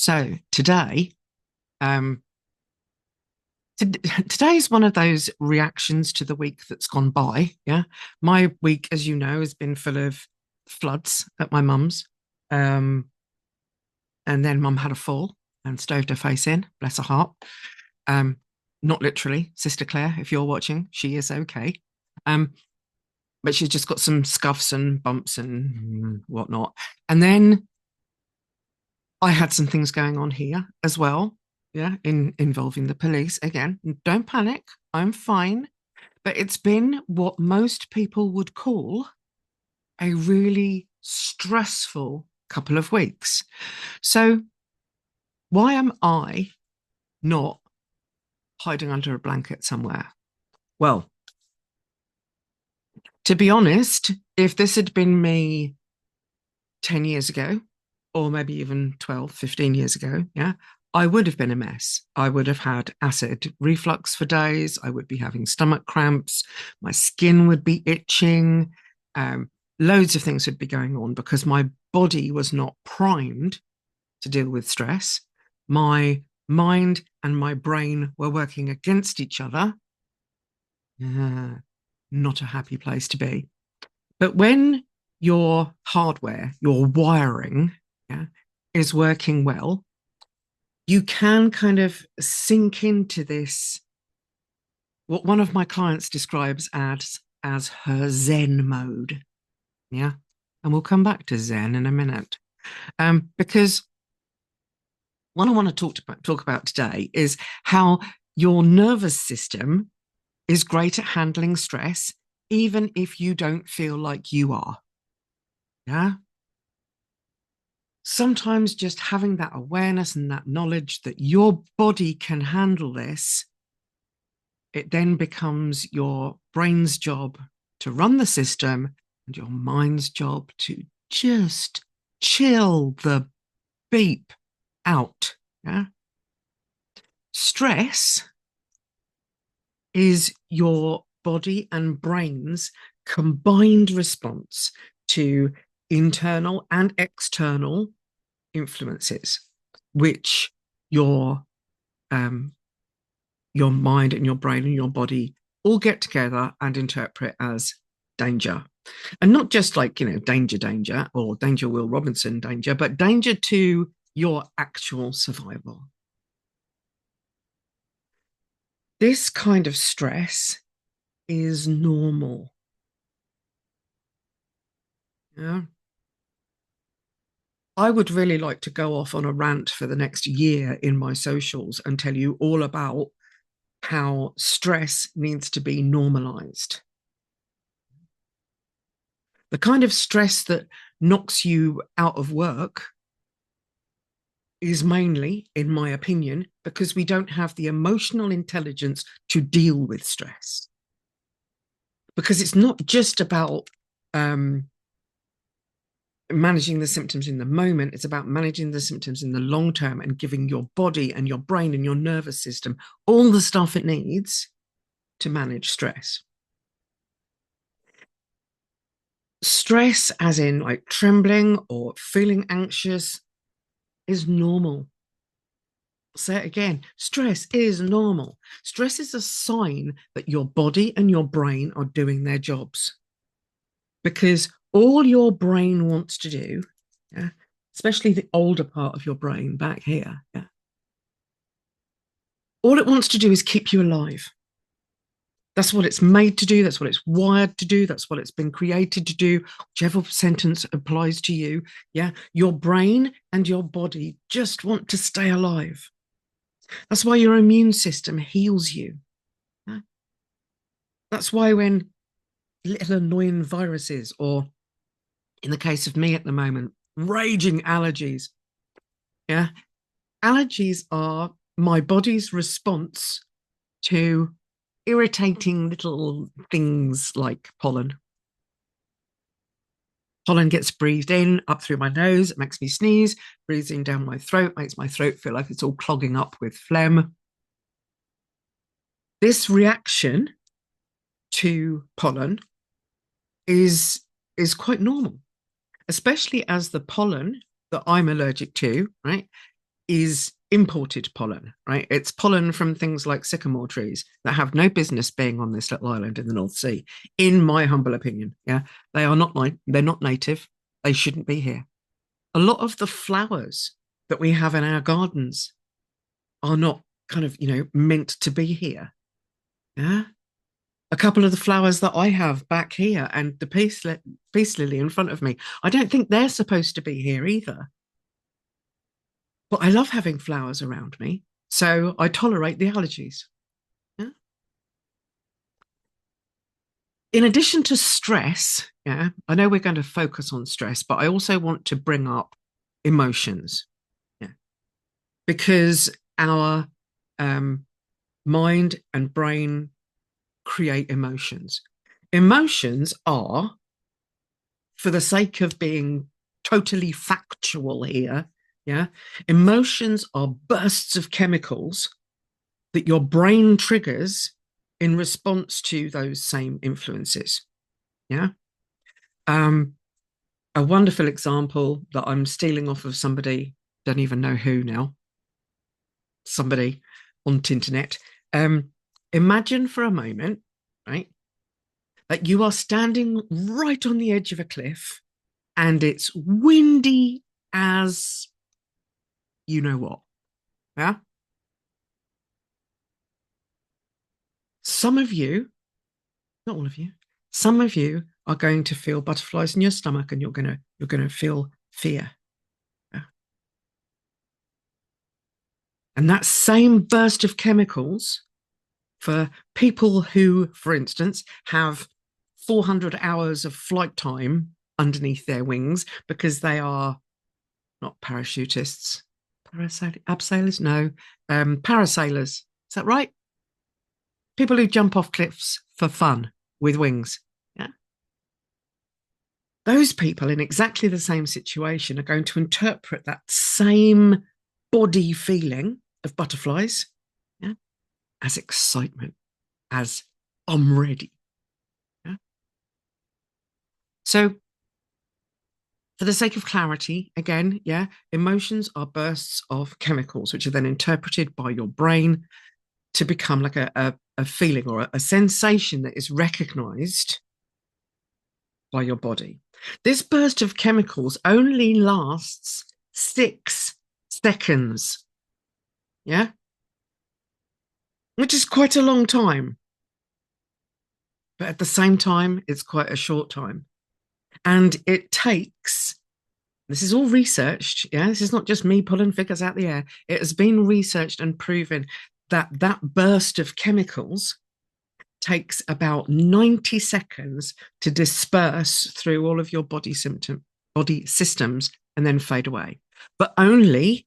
So um, today's one of those reactions to the week that's gone by. Yeah, my week, as you know, has been full of floods at my mum's, um, and then mum had a fall and stoved her face in. Bless her heart. Um, Not literally, Sister Claire. If you're watching, she is okay. Um, but she's just got some scuffs and bumps and whatnot. And then I had some things going on here as well. Yeah, involving the police. Again, don't panic. I'm fine. But it's been what most people would call a really stressful couple of weeks. So why am I not hiding under a blanket somewhere? Well, to be honest, if this had been me 10 years ago, or maybe even 12, 15 years ago, yeah, I would have been a mess. I would have had acid reflux for days. I would be having stomach cramps. My skin would be itching. Um, Loads of things would be going on because my body was not primed to deal with stress. My mind and my brain were working against each other. Not a happy place to be. But when your hardware, your wiring, yeah, is working well, you can kind of sink into this, what one of my clients describes as her Zen mode. Yeah. And we'll come back to Zen in a minute. Because what I want to talk about today is how your nervous system is great at handling stress, even if you don't feel like you are. Yeah. Sometimes just having that awareness and that knowledge that your body can handle this, it then becomes your brain's job to run the system and your mind's job to just chill the beep out. Yeah. Stress is your body and brain's combined response to internal and external influences, which your um, your mind and your brain and your body all get together and interpret as danger. And not just like, danger, danger, or danger Will Robinson danger, but danger to your actual survival. This kind of stress is normal. Yeah. I would really like to go off on a rant for the next year in my socials and tell you all about how stress needs to be normalized. The kind of stress that knocks you out of work is mainly, in my opinion, because we don't have the emotional intelligence to deal with stress. Because it's not just about managing the symptoms in the moment, it's about managing the symptoms in the long term and giving your body and your brain and your nervous system all the stuff it needs to manage stress. Stress, as in like trembling or feeling anxious, is normal. I'll say it again, stress is normal. Stress is a sign that your body and your brain are doing their jobs, because all your brain wants to do, yeah, especially the older part of your brain back here, yeah, all it wants to do is keep you alive. That's what it's made to do. That's what it's wired to do. That's what it's been created to do. Whichever sentence applies to you. Yeah. Your brain and your body just want to stay alive. That's why your immune system heals you. Yeah? That's why when little annoying viruses, or in the case of me at the moment, raging allergies. Yeah. Allergies are my body's response to irritating little things like pollen. Pollen gets breathed in up through my nose. It makes me sneeze. Breathing down my throat makes my throat feel like it's all clogging up with phlegm. This reaction to pollen is is quite normal, especially as the pollen that I'm allergic to, right, is imported pollen, right? It's pollen from things like sycamore trees that have no business being on this little island in the North Sea, in my humble opinion. Yeah, they are not they're not native. They shouldn't be here. A lot of the flowers that we have in our gardens are not kind of, meant to be here. Yeah. A couple of the flowers that I have back here and the peace lily in front of me, I don't think they're supposed to be here either. But I love having flowers around me, so I tolerate the allergies. Yeah. In addition to stress, yeah, I know we're going to focus on stress, but I also want to bring up emotions. Yeah. Because our mind and brain create emotions. Emotions are, for the sake of being totally factual here, yeah, emotions are bursts of chemicals that your brain triggers in response to those same influences. Yeah. Um, a wonderful example that I'm stealing off of somebody, don't even know who now, somebody on the internet. Imagine for a moment, right, that you are standing right on the edge of a cliff and it's windy as you know what. Yeah. Some of you, not all of you, some of you are going to feel butterflies in your stomach and you're going to feel fear. Yeah. And that same burst of chemicals for people who, for instance, have 400 hours of flight time underneath their wings because they are not parachutists, abseilers, no, parasailers. Is that right? People who jump off cliffs for fun with wings. Yeah. Those people in exactly the same situation are going to interpret that same body feeling of butterflies, yeah, as excitement, as I'm ready. Yeah. So, for the sake of clarity, again, yeah, emotions are bursts of chemicals which are then interpreted by your brain to become like a feeling or a sensation that is recognized by your body. This burst of chemicals only lasts 6 seconds. Yeah. Which is quite a long time. But at the same time, it's quite a short time. And it takes, this is all researched. Yeah. This is not just me pulling figures out the air. It has been researched and proven that that burst of chemicals takes about 90 seconds to disperse through all of your body systems and then fade away. But only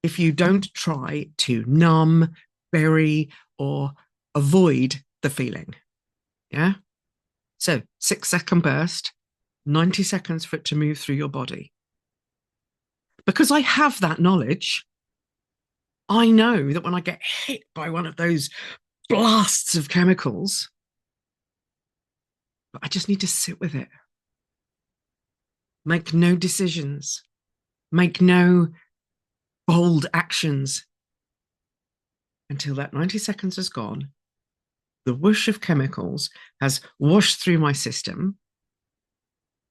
if you don't try to numb, bury, or avoid the feeling. Yeah. So 6 second burst, 90 seconds for it to move through your body. Because I have that knowledge, I know that when I get hit by one of those blasts of chemicals, I just need to sit with it. Make no decisions, make no bold actions until that 90 seconds has gone. The whoosh of chemicals has washed through my system.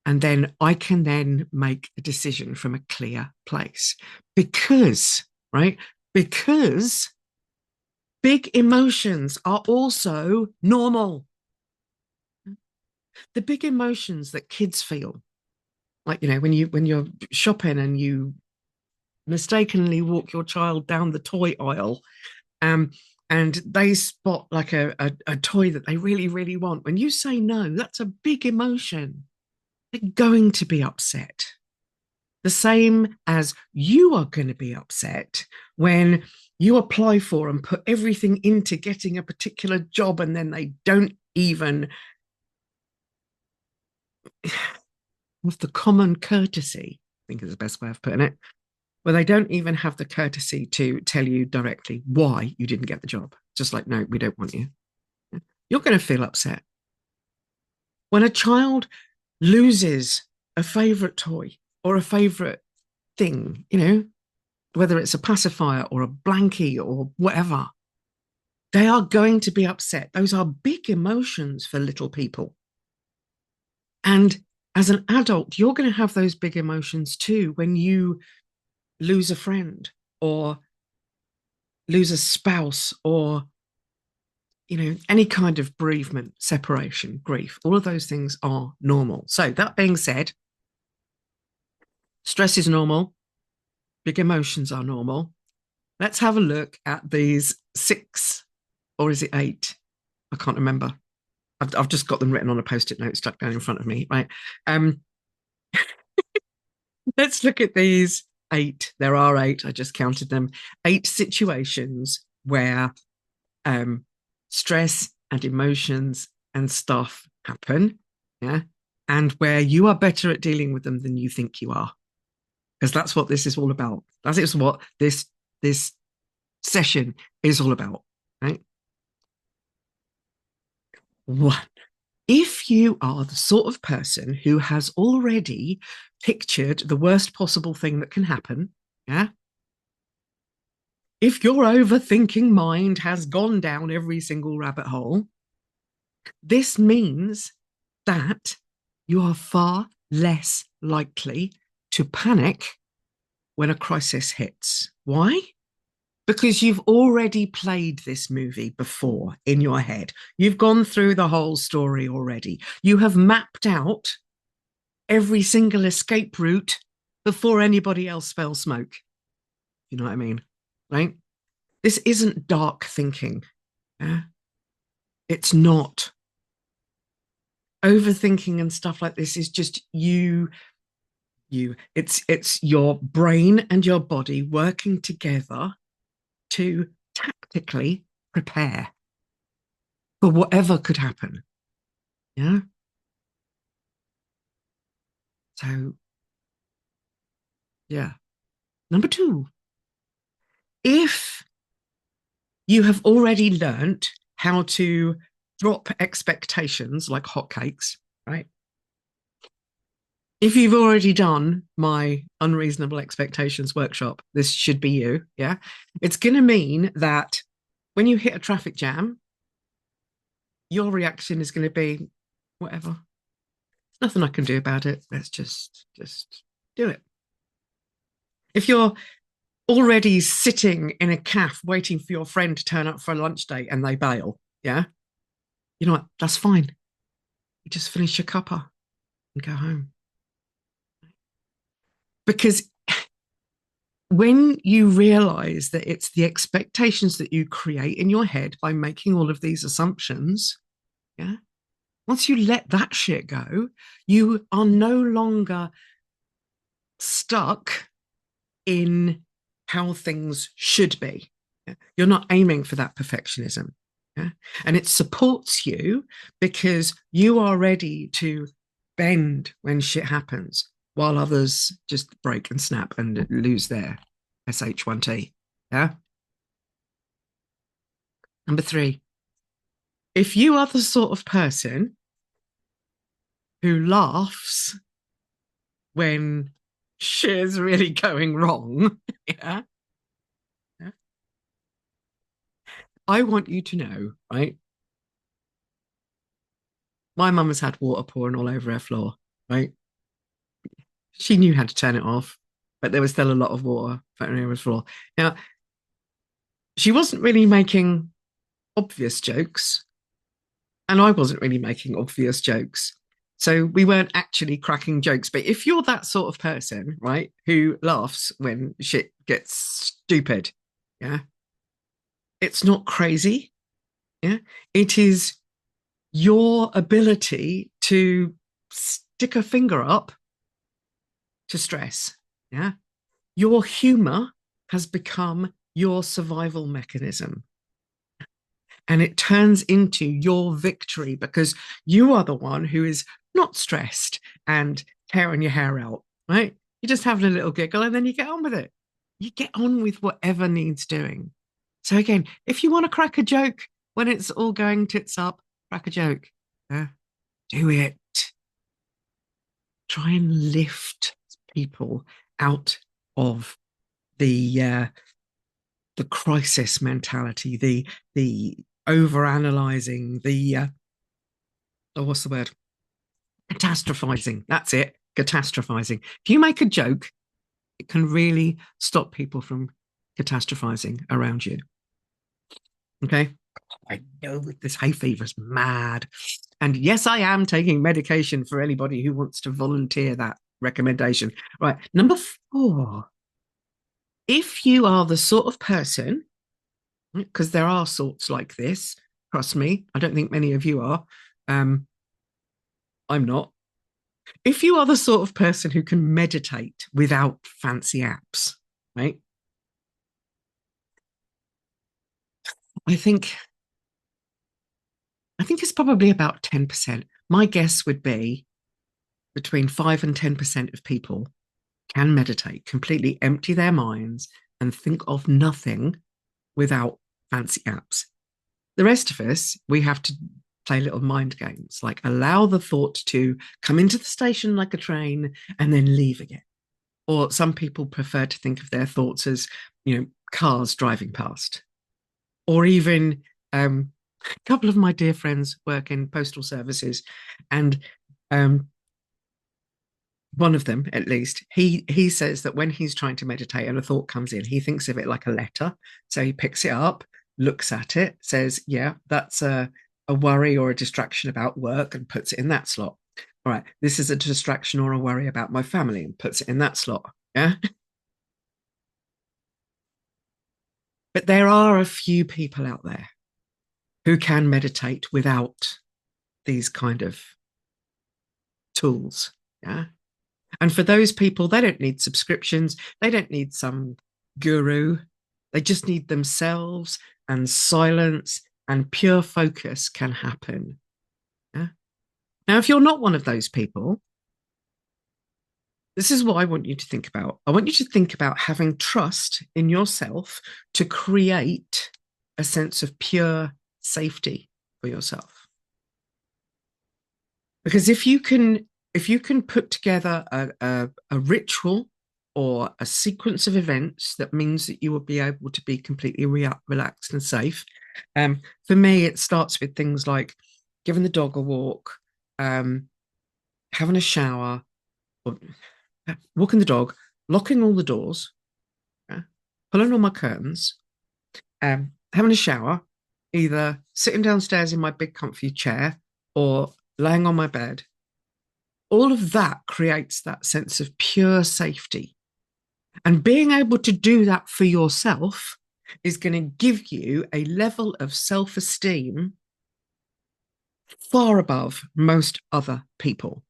And then I can then make a decision from a clear place. Because, right? Because big emotions are also normal. The big emotions that kids feel, like, when you're shopping and you mistakenly walk your child down the toy aisle, and they spot like a toy that they really, really want. When you say no, that's a big emotion. They're going to be upset. The same as you are going to be upset when you apply for and put everything into getting a particular job and then they don't even with the common courtesy, I think is the best way of putting it, where they don't even have the courtesy to tell you directly why you didn't get the job. Just like, no, we don't want you. You're going to feel upset. When a child loses a favorite toy or a favorite thing, whether it's a pacifier or a blankie or whatever, they are going to be upset. Those are big emotions for little people. And as an adult, you're going to have those big emotions too when you lose a friend or lose a spouse or any kind of bereavement, separation, grief. All of those things are normal. So that being said, stress is normal, big emotions are normal. Let's have a look at these 6, or is it 8? I can't remember. I've just got them written on a post-it note stuck down in front of me, right? um let's look at these 8. There are 8. I just counted them. 8 situations where stress and emotions and stuff happen, yeah, and where you are better at dealing with them than you think you are, because that's what this is all about. That is what this session is all about, right? 1, if you are the sort of person who has already pictured the worst possible thing that can happen, yeah, if your overthinking mind has gone down every single rabbit hole, this means that you are far less likely to panic when a crisis hits. Why? Because you've already played this movie before in your head. You've gone through the whole story already. You have mapped out every single escape route before anybody else smells smoke. You know what I mean? Right? This isn't dark thinking. Yeah? It's not. Overthinking and stuff like this is just it's your brain and your body working together to tactically prepare for whatever could happen. Yeah. So, yeah. Number 2, if you have already learnt how to drop expectations like hotcakes, right? If you've already done my unreasonable expectations workshop, this should be you. Yeah. It's going to mean that when you hit a traffic jam, your reaction is going to be whatever. There's nothing I can do about it. Let's just do it. If you're already sitting in a cafe waiting for your friend to turn up for a lunch date and they bail, yeah, you know what? That's fine. You just finish your cuppa and go home. Because when you realize that it's the expectations that you create in your head by making all of these assumptions, yeah, once you let that shit go, you are no longer stuck in how things should be. Yeah? You're not aiming for that perfectionism. Yeah? And it supports you because you are ready to bend when shit happens while others just break and snap and lose their SH1T. Yeah. Number 3, if you are the sort of person who laughs when shit's really going wrong, yeah, yeah, I want you to know, right? My mum has had water pouring all over her floor, right? She knew how to turn it off, but there was still a lot of water flowing over the floor. Now, she wasn't really making obvious jokes, and I wasn't really making obvious jokes. So we weren't actually cracking jokes. But if you're that sort of person, right, who laughs when shit gets stupid, yeah, it's not crazy. Yeah, it is your ability to stick a finger up to stress. Yeah. Your humor has become your survival mechanism. And it turns into your victory because you are the one who is not stressed and tearing your hair out, right? You're just having a little giggle and then you get on with it. You get on with whatever needs doing. So, again, if you want to crack a joke when it's all going tits up, crack a joke. Yeah, do it. Try and lift people out of the the crisis mentality, the over analyzing, the oh, what's the word? Catastrophizing. That's it. Catastrophizing. If you make a joke, it can really stop people from catastrophizing around you. Okay. I know this hay fever is mad. And yes, I am taking medication for anybody who wants to volunteer that recommendation. Right. Number 4. If you are the sort of person, because there are sorts like this, trust me, I don't think many of you are. I'm not. If you are the sort of person who can meditate without fancy apps, right? I think it's probably about 10%. My guess would be between 5 and 10% of people can meditate, completely empty their minds and think of nothing without fancy apps. The rest of us, we have to play little mind games, like allow the thought to come into the station like a train and then leave again. Or some people prefer to think of their thoughts as, cars driving past. Or even a couple of my dear friends work in postal services, and one of them at least, he says that when he's trying to meditate and a thought comes in, he thinks of it like a letter. So he picks it up, looks at it, says, yeah, that's a worry or a distraction about work, and puts it in that slot. All right, this is a distraction or a worry about my family, and puts it in that slot. Yeah. But there are a few people out there who can meditate without these kind of tools. Yeah. And for those people, they don't need subscriptions. They don't need some guru. They just need themselves, and silence and pure focus can happen. Yeah? Now, if you're not one of those people, this is what I want you to think about. I want you to think about having trust in yourself to create a sense of pure safety for yourself. Because if you can put together a ritual or a sequence of events that means that you will be able to be completely relaxed and safe. For me, it starts with things like giving the dog a walk, having a shower, or walking the dog, locking all the doors, pulling all my curtains, having a shower, either sitting downstairs in my big comfy chair or laying on my bed. All of that creates that sense of pure safety. And being able to do that for yourself is going to give you a level of self-esteem far above most other people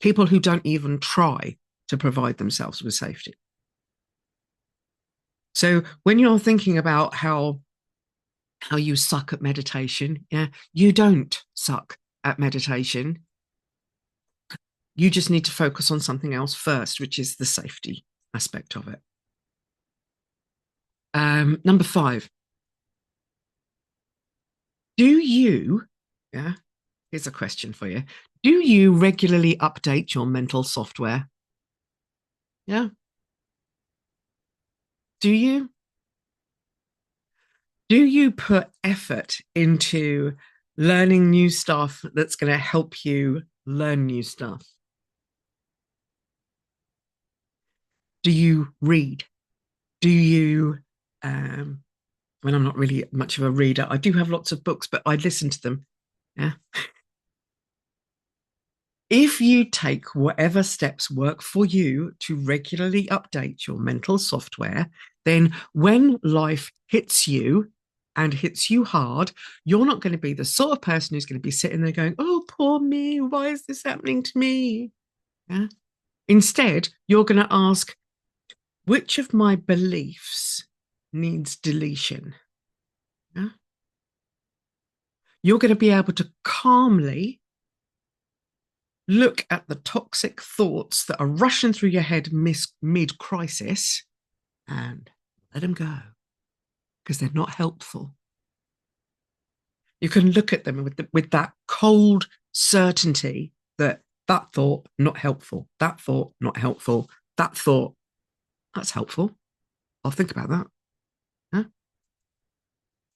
who don't even try to provide themselves with safety. So when you're thinking about how you suck at meditation, yeah, you don't suck at meditation. You just need to focus on something else first, which is the safety aspect of it. Number 5. Do you, yeah, here's a question for you. Do you regularly update your mental software? Yeah. Do you? Do you put effort into learning new stuff that's going to help you learn new stuff? Do you read? Do you, when I'm not really much of a reader, I do have lots of books, but I listen to them. Yeah. If you take whatever steps work for you to regularly update your mental software, then when life hits you and hits you hard, you're not going to be the sort of person who's going to be sitting there going, oh, poor me, why is this happening to me? Yeah. Instead, you're going to ask, which of my beliefs needs deletion? Yeah. You're going to be able to calmly look at the toxic thoughts that are rushing through your head mid-crisis and let them go, because they're not helpful. You can look at them with that cold certainty that thought, not helpful, that thought, not helpful, that thought, that's helpful. I'll think about that. Yeah?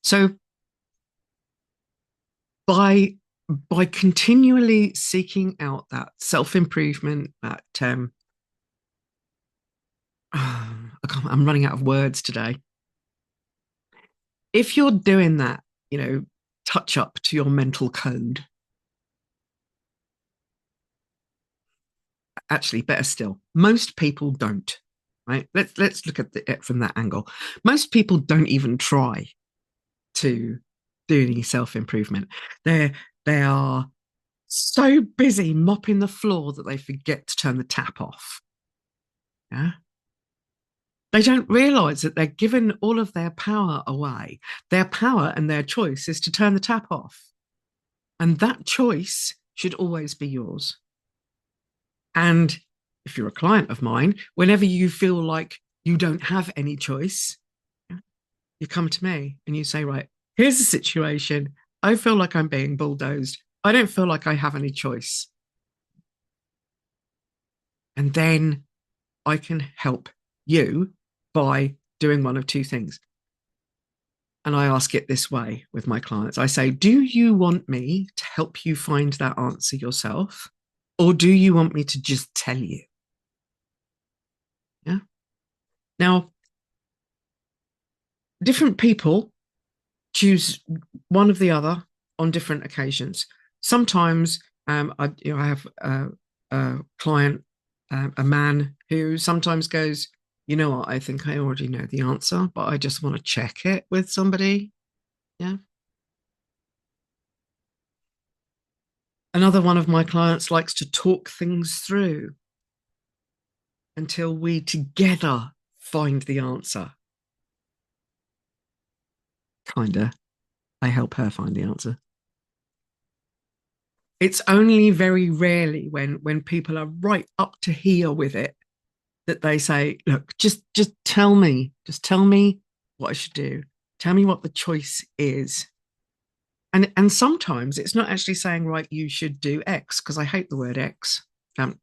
So by by continually seeking out that self-improvement, that I'm running out of words today. If you're doing that, touch up to your mental code, actually, better still, most people don't. Right? Let's look at it from that angle. Most people don't even try to do any self-improvement. They are so busy mopping the floor that they forget to turn the tap off. Yeah. They don't realize that they're giving all of their power away. Their power and their choice is to turn the tap off. And that choice should always be yours. And if you're a client of mine, whenever you feel like you don't have any choice, you come to me and you say, right, here's the situation. I feel like I'm being bulldozed. I don't feel like I have any choice. And then I can help you by doing one of two things. And I ask it this way with my clients. I say, do you want me to help you find that answer yourself? Or do you want me to just tell you? Yeah. Now, different people choose one of the other on different occasions. Sometimes I have a client, a man who sometimes goes, you know what, I think I already know the answer, but I just want to check it with somebody. Yeah. Another one of my clients likes to talk things through until we together find the answer. Kinda. I help her find the answer. It's only very rarely when people are right up to here with it that they say, look, just tell me what I should do. Tell me what the choice is. And sometimes it's not actually saying, right, you should do X, because I hate the word X. Hate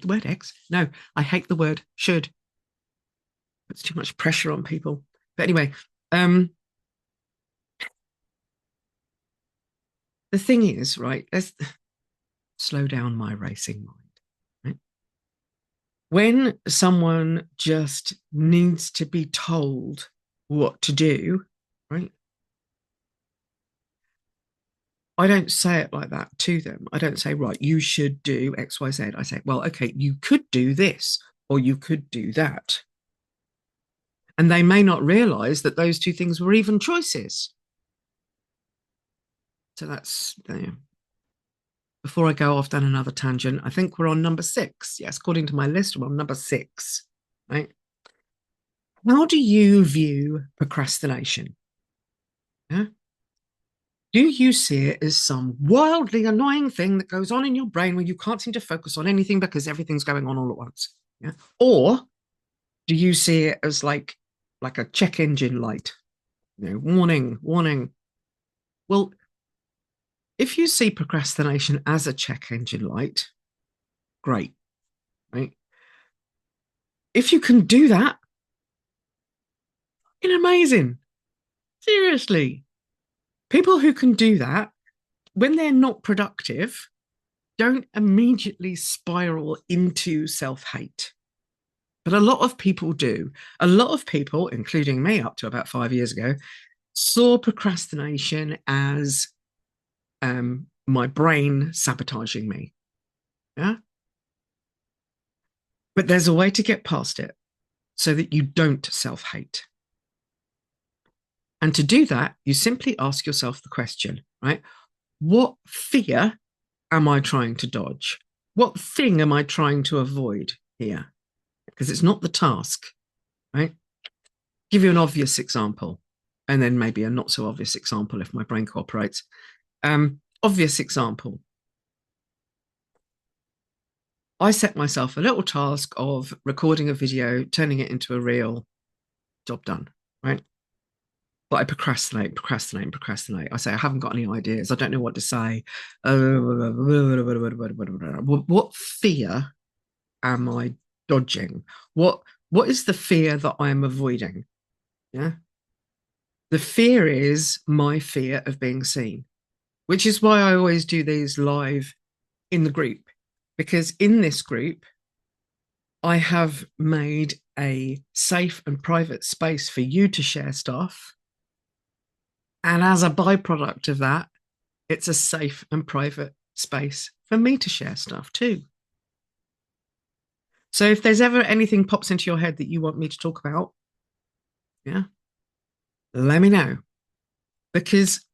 the word X. No, I hate the word should. It's too much pressure on people. But anyway, the thing is, right, let's slow down my racing mind. Right? When someone just needs to be told what to do, right? I don't say it like that to them. I don't say, right, you should do X, Y, Z. I say, well, okay, you could do this or you could do that. And they may not realize that those two things were even choices. So that's, before I go off down another tangent, I think we're on number 6. Yes, according to my list, we're on number 6, right? How do you view procrastination? Yeah? Do you see it as some wildly annoying thing that goes on in your brain where you can't seem to focus on anything because everything's going on all at once? Yeah. Or do you see it as like a check engine light? Warning, warning. Well, if you see procrastination as a check engine light, great, right? If you can do that, it's amazing. Seriously. People who can do that when they're not productive don't immediately spiral into self-hate. But a lot of people do. A lot of people, including me up to about 5 years ago, saw procrastination as my brain sabotaging me. Yeah. But there's a way to get past it so that you don't self hate. And to do that, you simply ask yourself the question, right? What fear am I trying to dodge? What thing am I trying to avoid here? Because it's not the task, right? Give you an obvious example, and then maybe a not so obvious example if my brain cooperates. Obvious example. I set myself a little task of recording a video, turning it into a reel, job done, right? But I procrastinate. I say, I haven't got any ideas. I don't know what to say. What fear am I dodging? What What is the fear that I'm avoiding? Yeah. The fear is my fear of being seen, which is why I always do these live in the group, because in this group, I have made a safe and private space for you to share stuff. And as a byproduct of that, it's a safe and private space for me to share stuff too. So if there's ever anything pops into your head that you want me to talk about, yeah, let me know. Because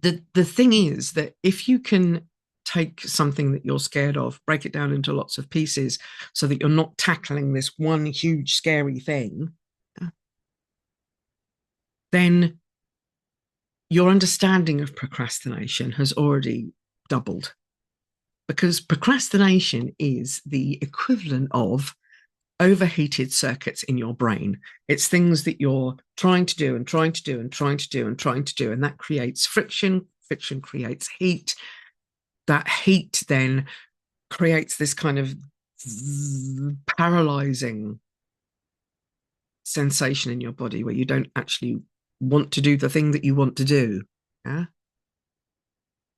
the thing is that if you can take something that you're scared of, break it down into lots of pieces so that you're not tackling this one huge scary thing, then your understanding of procrastination has already doubled. Because procrastination is the equivalent of overheated circuits in your brain. It's things that you're trying to do and trying to do and trying to do and trying to do. And that creates friction. Friction creates heat. That heat then creates this kind of paralyzing sensation in your body where you don't actually want to do the thing that you want to do. Yeah.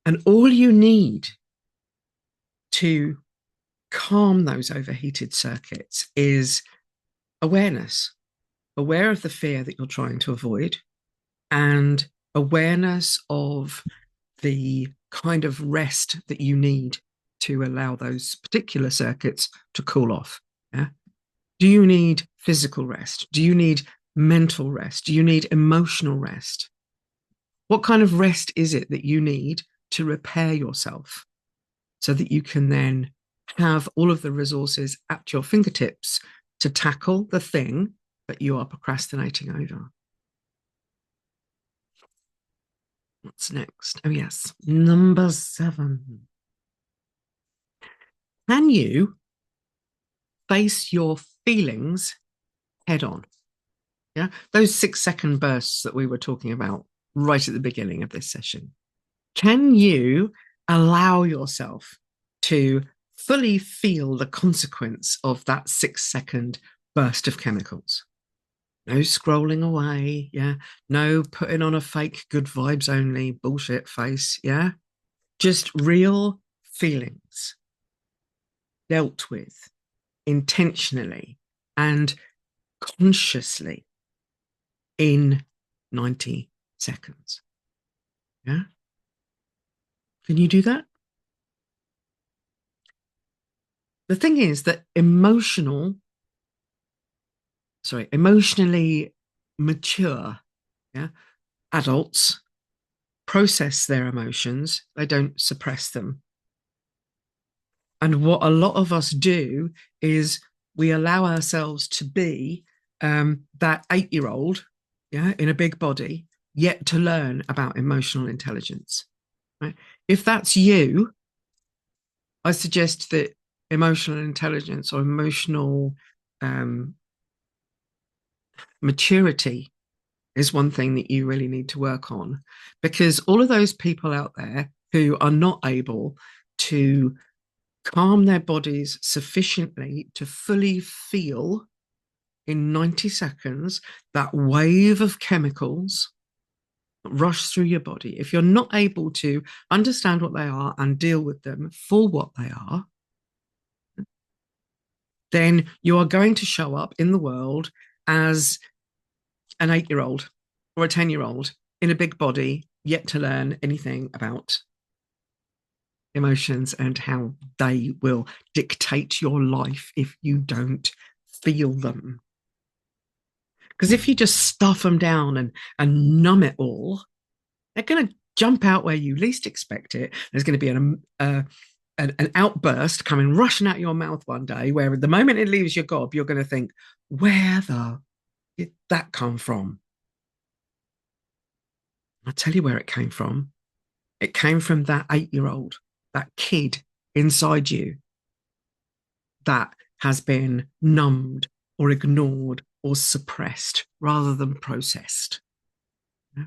And all you need to calm those overheated circuits is awareness, aware of the fear that you're trying to avoid, and awareness of the kind of rest that you need to allow those particular circuits to cool off. Yeah. Do you need physical rest? Do you need mental rest? Do you need emotional rest? What kind of rest is it that you need to repair yourself so that you can then have all of the resources at your fingertips to tackle the thing that you are procrastinating over? What's next? Oh, yes. Number 7. Can you face your feelings head on? Yeah. Those 6-second bursts that we were talking about right at the beginning of this session. Can you allow yourself to fully feel the consequence of that 6-second burst of chemicals? No scrolling away. Yeah. No putting on a fake good vibes only bullshit face. Yeah. Just real feelings dealt with intentionally and consciously in 90 seconds. Yeah. Can you do that? The thing is that emotionally mature, yeah, adults process their emotions, they don't suppress them. And what a lot of us do is we allow ourselves to be that 8-year-old, yeah, in a big body, yet to learn about emotional intelligence. Right? If that's you, I suggest that emotional intelligence or emotional um, maturity is one thing that you really need to work on, because all of those people out there who are not able to calm their bodies sufficiently to fully feel in 90 seconds that wave of chemicals rush through your body. If you're not able to understand what they are and deal with them for what they are, then you are going to show up in the world as an 8-year-old or a 10-year-old in a big body, yet to learn anything about emotions and how they will dictate your life if you don't feel them. Because if you just stuff them down and numb it all, they're going to jump out where you least expect it. There's going to be an outburst coming rushing out your mouth one day where the moment it leaves your gob, you're going to think, where the did that come from? I'll tell you where it came from. It came from that 8-year-old, that kid inside you that has been numbed or ignored or suppressed rather than processed. Yeah.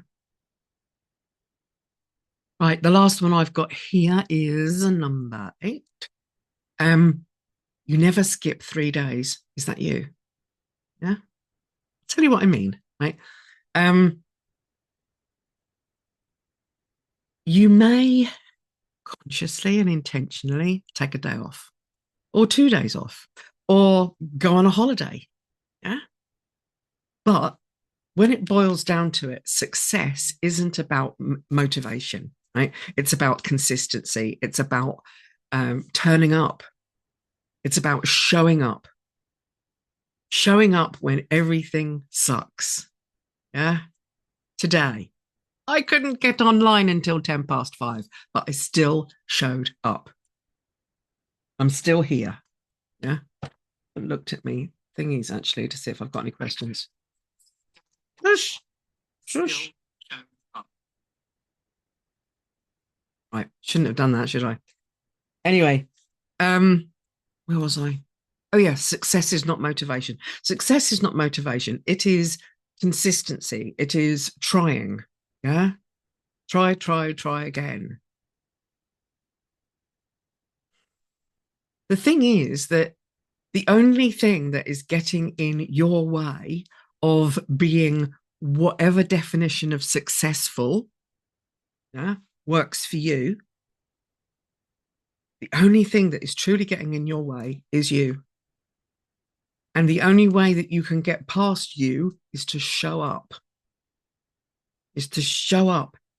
Right, the last one I've got here is number 8. You never skip 3 days. Is that you? Yeah. I'll tell you what I mean, right? Um, you may consciously and intentionally take a day off or 2 days off or go on a holiday. Yeah. But when it boils down to it, success isn't about motivation, right? It's about consistency. It's about turning up. It's about showing up when everything sucks. Yeah. Today, I couldn't get online until 10 past 5, but I still showed up. I'm still here. Yeah. I looked at me thingies actually to see if I've got any questions. Shush. Shush. Right. Shouldn't have done that, should I? Anyway, where was I? Oh yeah, success is not motivation. Success is not motivation. It is consistency. It is trying. Yeah. Try again. The thing is that the only thing that is getting in your way of being whatever definition of successful, yeah, works for you, the only thing that is truly getting in your way is you. And the only way that you can get past you is to show up,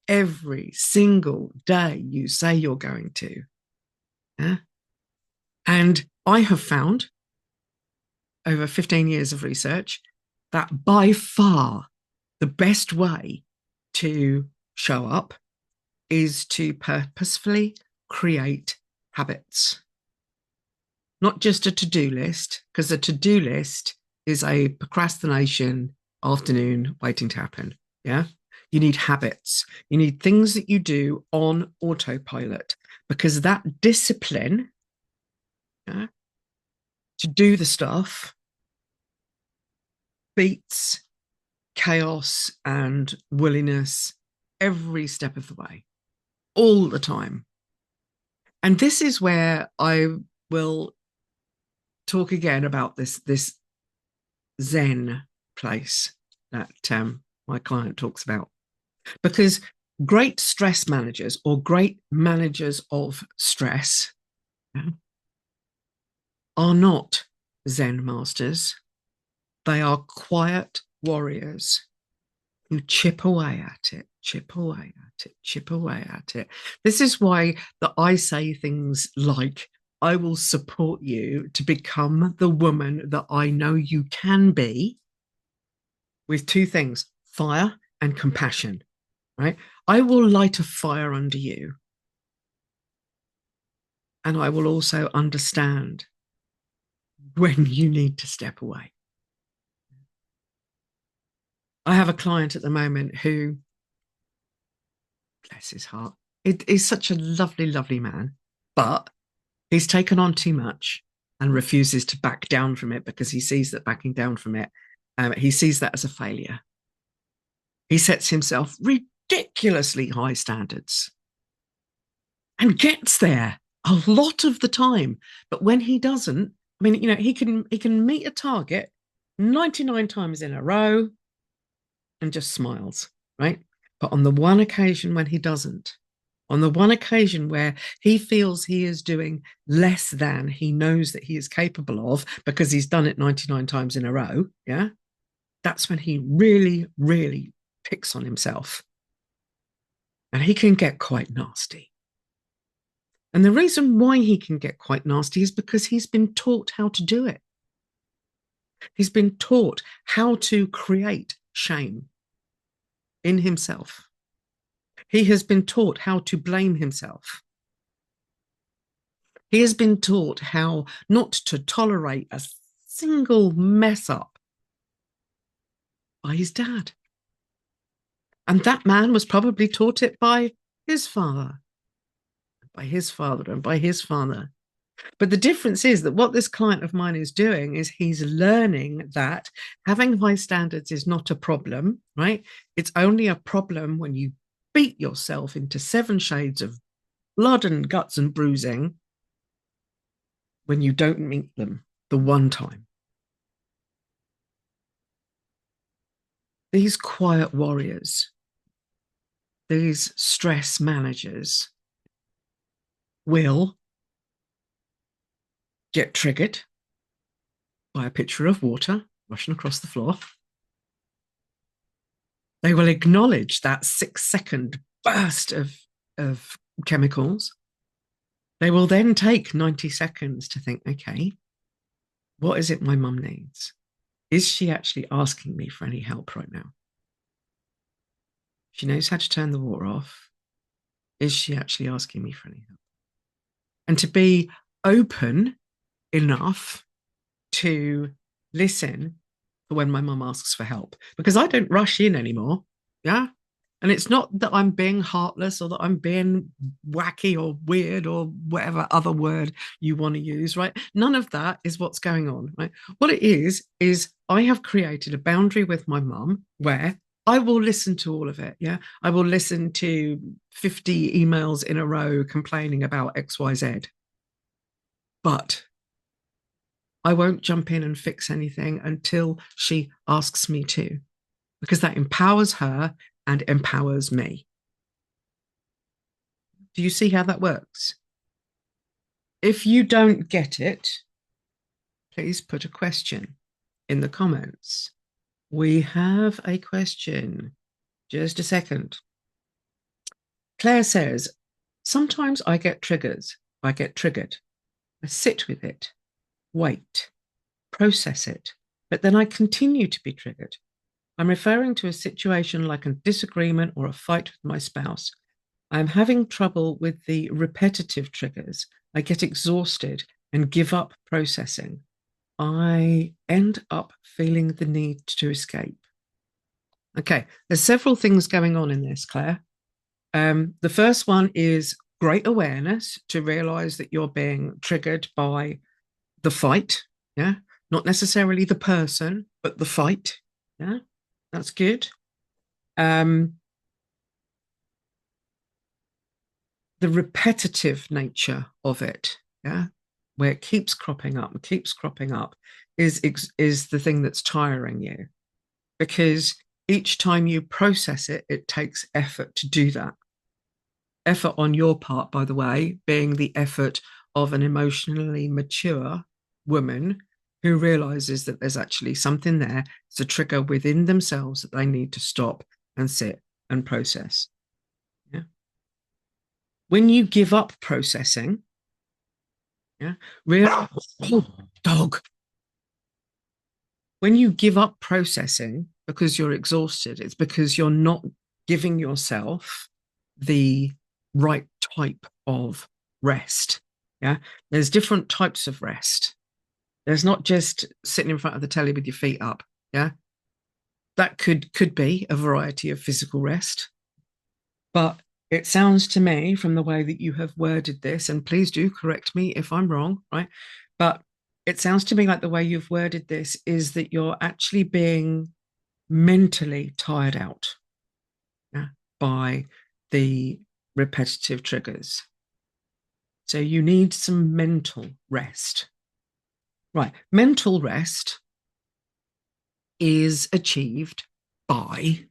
every single day you say you're going to. Yeah? And I have found over 15 years of research that by far the best way to show up is to purposefully create habits, not just a to-do list, because a to-do list is a procrastination afternoon waiting to happen. Yeah. You need habits. You need things that you do on autopilot, because that discipline, yeah, to do the stuff beats chaos and willingness every step of the way, all the time. And this is where I will talk again about this Zen place that my client talks about, because great stress managers or great managers of stress, yeah, are not Zen masters. They are quiet warriors who chip away at it, chip away at it, chip away at it. This is why that I say things like, I will support you to become the woman that I know you can be, with two things: fire and compassion, right? I will light a fire under you. And I will also understand when you need to step away. I have a client at the moment who, bless his heart, it is such a lovely, lovely man, but he's taken on too much and refuses to back down from it, because he sees that backing down from it, he sees that as a failure. He sets himself ridiculously high standards and gets there a lot of the time. But when he doesn't, I mean, he can meet a target 99 times in a row and just smiles, right? But on the one occasion when he doesn't, on the one occasion where he feels he is doing less than he knows that he is capable of because he's done it 99 times in a row, yeah, that's when he really, really picks on himself. And he can get quite nasty. And the reason why he can get quite nasty is because he's been taught how to do it. He's been taught how to create shame in himself. He has been taught how to blame himself. He has been taught how not to tolerate a single mess up by his dad. And that man was probably taught it by his father, by his father, and by his father. But the difference is that what this client of mine is doing is he's learning that having high standards is not a problem, right? It's only a problem when you beat yourself into 7 shades of blood and guts and bruising when you don't meet them the one time. These quiet warriors, these stress managers will get triggered by a pitcher of water rushing across the floor. They will acknowledge that 6-second burst of chemicals. They will then take 90 seconds to think, okay, what is it my mum needs? Is she actually asking me for any help right now? She knows how to turn the water off. Is she actually asking me for any help? And to be open enough to listen for when my mum asks for help, because I don't rush in anymore. Yeah. And it's not that I'm being heartless or that I'm being wacky or weird or whatever other word you want to use, right? None of that is what's going on, right? What it is I have created a boundary with my mum where I will listen to all of it. Yeah. I will listen to 50 emails in a row complaining about XYZ. But I won't jump in and fix anything until she asks me to, because that empowers her and empowers me. Do you see how that works? If you don't get it, please put a question in the comments. We have a question. Just a second. Claire says, sometimes I get triggers. I get triggered. I sit with it, wait, process it, but then I continue to be triggered. I'm referring to a situation like a disagreement or a fight with my spouse. I'm having trouble with the repetitive triggers. I get exhausted and give up processing. I end up feeling the need to escape. Okay, there's several things going on in this, Claire. The first one is great awareness to realize that you're being triggered by the fight. Yeah, not necessarily the person, but the fight. Yeah, that's good. The repetitive nature of it, yeah, where it keeps cropping up and keeps cropping up, is the thing that's tiring you, because each time you process it, it takes effort to do that. Effort on your part, by the way, being the effort of an emotionally mature woman who realizes that there's actually something there. It's a trigger within themselves that they need to stop and sit and process. Yeah. When you give up processing, yeah, oh, dog. When you give up processing because you're exhausted, it's because you're not giving yourself the right type of rest. Yeah. There's different types of rest. There's not just sitting in front of the telly with your feet up. Yeah. That could be a variety of physical rest. But it sounds to me from the way that you have worded this, and please do correct me if I'm wrong, right? But it sounds to me like the way you've worded this is that you're actually being mentally tired out, yeah, by the repetitive triggers. So you need some mental rest. Right. Mental rest is achieved by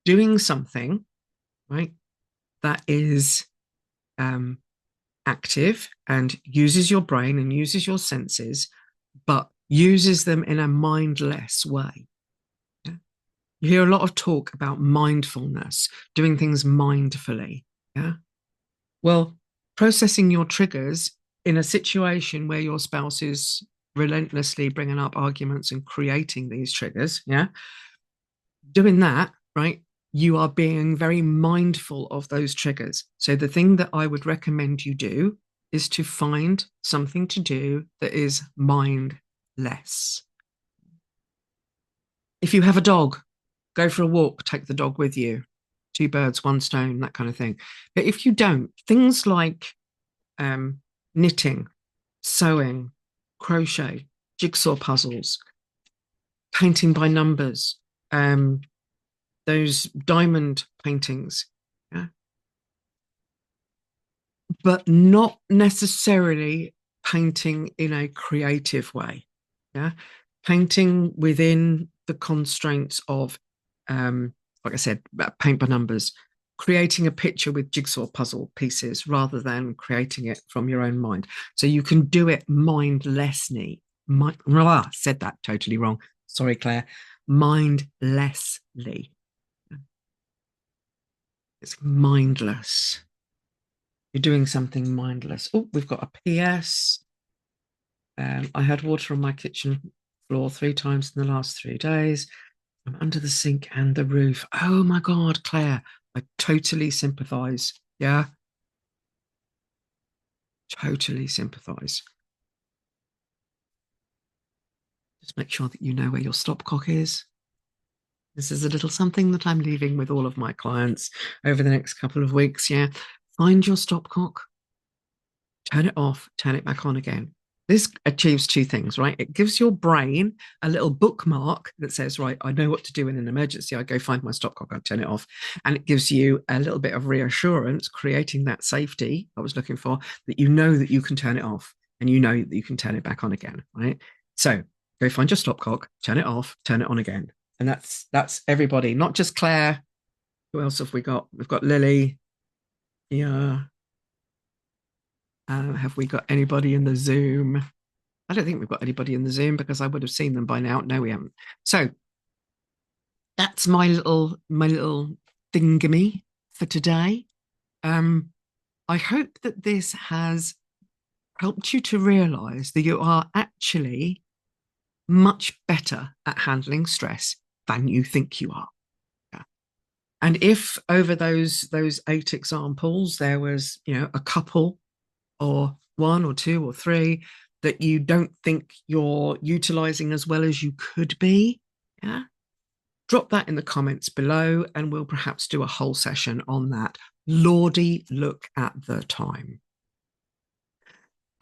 doing something, right, that is active and uses your brain and uses your senses, but uses them in a mindless way. Yeah? You hear a lot of talk about mindfulness, doing things mindfully. Yeah. Well, processing your triggers in a situation where your spouse is relentlessly bringing up arguments and creating these triggers, yeah, doing that, right, you are being very mindful of those triggers. So the thing that I would recommend you do is to find something to do that is mindless. If you have a dog, go for a walk, take the dog with you. Two birds, one stone, that kind of thing. But if you don't, things like knitting, sewing, crochet, jigsaw puzzles, painting by numbers, those diamond paintings, yeah, but not necessarily painting in a creative way. Yeah. Painting within the constraints of, like I said, paint by numbers, creating a picture with jigsaw puzzle pieces rather than creating it from your own mind. So you can do it mindlessly. Said that totally wrong. Sorry, Claire. Mindlessly. It's mindless. You're doing something mindless. Oh, we've got a PS. I had water on my kitchen floor 3 times in the last 3 days. I'm under the sink and the roof. Oh my God, Claire, I totally sympathize. Yeah, totally sympathize. Just make sure that you know where your stopcock is. This is a little something that I'm leaving with all of my clients over the next couple of weeks. Yeah, find your stopcock, turn it off, turn it back on again. This achieves 2 things, right? It gives your brain a little bookmark that says, right, I know what to do in an emergency. I go find my stopcock, I turn it off. And it gives you a little bit of reassurance, creating that safety I was looking for, that you know that you can turn it off and you know that you can turn it back on again, right? So go find your stopcock, turn it off, turn it on again. And that's everybody, not just Claire. Who else have we got? We've got Lily. Yeah. Have we got anybody in the Zoom? I don't think we've got anybody in the Zoom because I would have seen them by now. No, we haven't. So that's my little thingamy for today. I hope that this has helped you to realize that you are actually much better at handling stress than you think you are. Yeah. And if over those 8 examples there was, a couple or 1 or 2 or 3 that you don't think you're utilizing as well as you could be, yeah, drop that in the comments below and we'll perhaps do a whole session on that. Lordy, look at the time.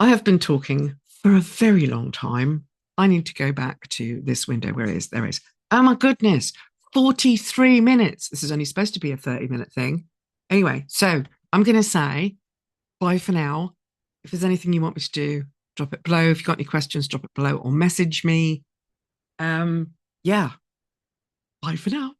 I have been talking for a very long time. I need to go back to this window. Where is there is? Oh my goodness, 43 minutes. This is only supposed to be a 30-minute thing. Anyway, so I'm going to say bye for now. If there's anything you want me to do, drop it below. If you've got any questions, drop it below or message me. Yeah. Bye for now.